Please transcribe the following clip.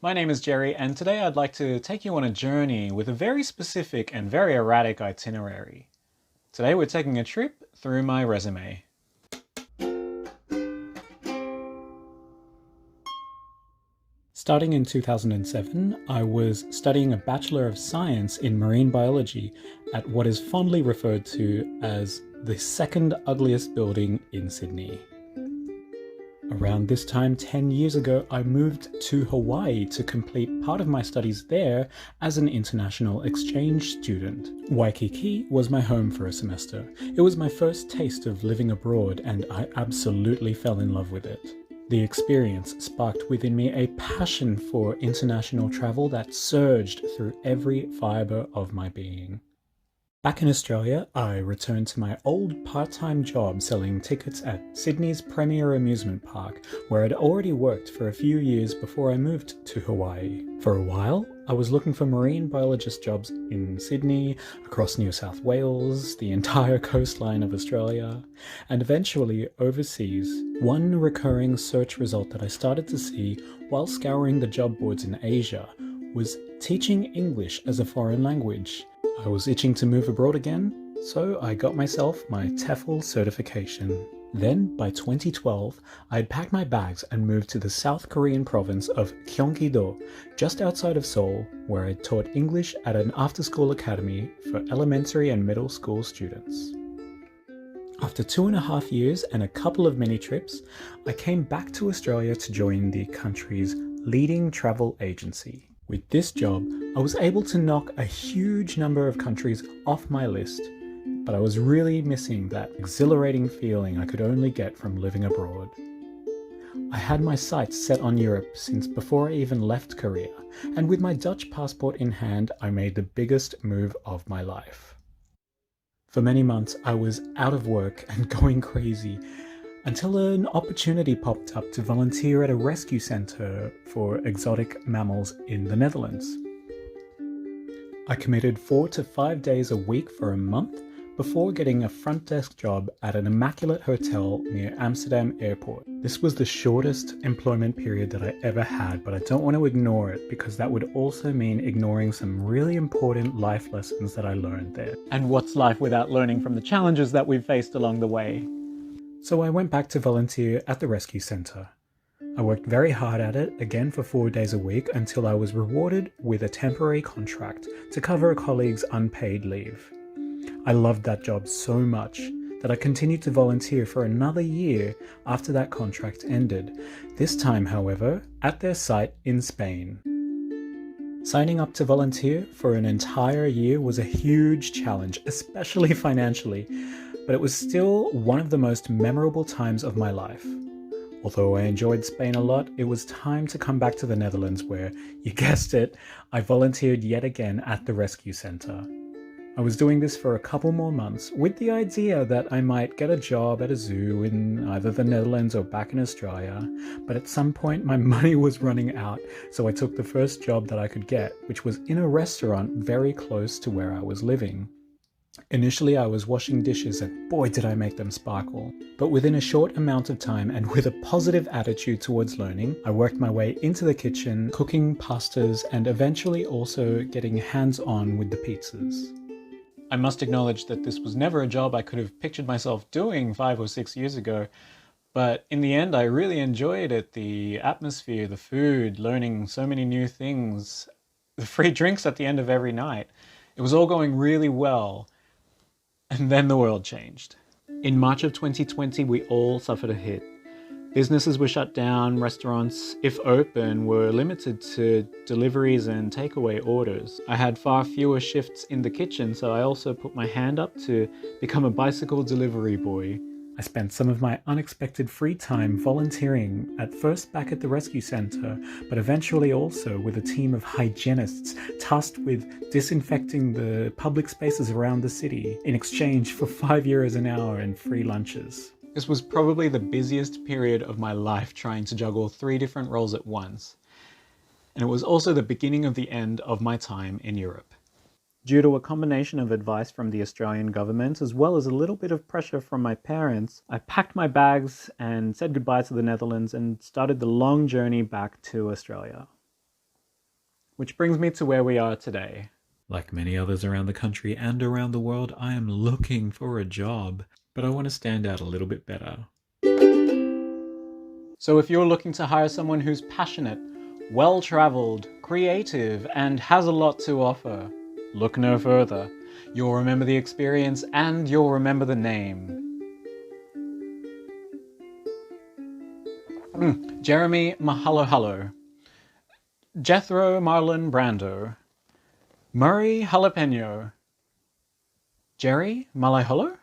My name is Jerry, and today I'd like to take you on a journey with a very specific and very erratic itinerary. Today we're taking a trip through my resume. Starting in 2007, I was studying a Bachelor of Science in Marine Biology at what is fondly referred to as the second ugliest building in Sydney. Around this time, 10 years ago, I moved to Hawaii to complete part of my studies there as an international exchange student. Waikiki was my home for a semester. It was my first taste of living abroad, and I absolutely fell in love with it. The experience sparked within me a passion for international travel that surged through every fibre of my being. Back in Australia, I returned to my old part-time job selling tickets at Sydney's premier amusement park, where I'd already worked for a few years before I moved to Hawaii. For a while, I was looking for marine biologist jobs in Sydney, across New South Wales, the entire coastline of Australia, and eventually overseas. One recurring search result that I started to see while scouring the job boards in Asia was teaching English as a foreign language. I was itching to move abroad again, so I got myself my TEFL certification. Then, by 2012, I had packed my bags and moved to the South Korean province of Gyeonggi-do, just outside of Seoul, where I taught English at an after-school academy for elementary and middle school students. After 2.5 years and a couple of mini trips, I came back to Australia to join the country's leading travel agency. With this job, I was able to knock a huge number of countries off my list, but I was really missing that exhilarating feeling I could only get from living abroad. I had my sights set on Europe since before I even left Korea, and with my Dutch passport in hand, I made the biggest move of my life. For many months, I was out of work and going crazy, until an opportunity popped up to volunteer at a rescue centre for exotic mammals in the Netherlands. I committed 4 to 5 days a week for a month before getting a front desk job at an immaculate hotel near Amsterdam Airport. This was the shortest employment period that I ever had, but I don't want to ignore it because that would also mean ignoring some really important life lessons that I learned there. And what's life without learning from the challenges that we've faced along the way? So I went back to volunteer at the rescue centre. I worked very hard at it, again for 4 days a week, until I was rewarded with a temporary contract to cover a colleague's unpaid leave. I loved that job so much that I continued to volunteer for another year after that contract ended, this time, however, at their site in Spain. Signing up to volunteer for an entire year was a huge challenge, especially financially, but it was still one of the most memorable times of my life. Although I enjoyed Spain a lot, it was time to come back to the Netherlands where, you guessed it, I volunteered yet again at the rescue centre. I was doing this for a couple more months with the idea that I might get a job at a zoo in either the Netherlands or back in Australia, but at some point my money was running out, so I took the first job that I could get, which was in a restaurant very close to where I was living. Initially I was washing dishes and boy did I make them sparkle. But within a short amount of time and with a positive attitude towards learning, I worked my way into the kitchen, cooking pastas and eventually also getting hands-on with the pizzas. I must acknowledge that this was never a job I could have pictured myself doing 5 or 6 years ago, but in the end I really enjoyed it. The atmosphere, the food, learning so many new things, the free drinks at the end of every night. It was all going really well. And then the world changed. In March of 2020, we all suffered a hit. Businesses were shut down, restaurants, if open, were limited to deliveries and takeaway orders. I had far fewer shifts in the kitchen, so I also put my hand up to become a bicycle delivery boy. I spent some of my unexpected free time volunteering, at first back at the rescue centre, but eventually also with a team of hygienists tasked with disinfecting the public spaces around the city in exchange for €5 an hour and free lunches. This was probably the busiest period of my life trying to juggle 3 different roles at once. And it was also the beginning of the end of my time in Europe. Due to a combination of advice from the Australian government as well as a little bit of pressure from my parents, I packed my bags and said goodbye to the Netherlands and started the long journey back to Australia. Which brings me to where we are today. Like many others around the country and around the world, I am looking for a job, but I want to stand out a little bit better. So if you're looking to hire someone who's passionate, well-traveled, creative, and has a lot to offer, look no further. You'll remember the experience and you'll remember the name. Jeremy Mahalohalo, Jethro Marlon Brando, Murray Jalapeno, Jerry Malaholo?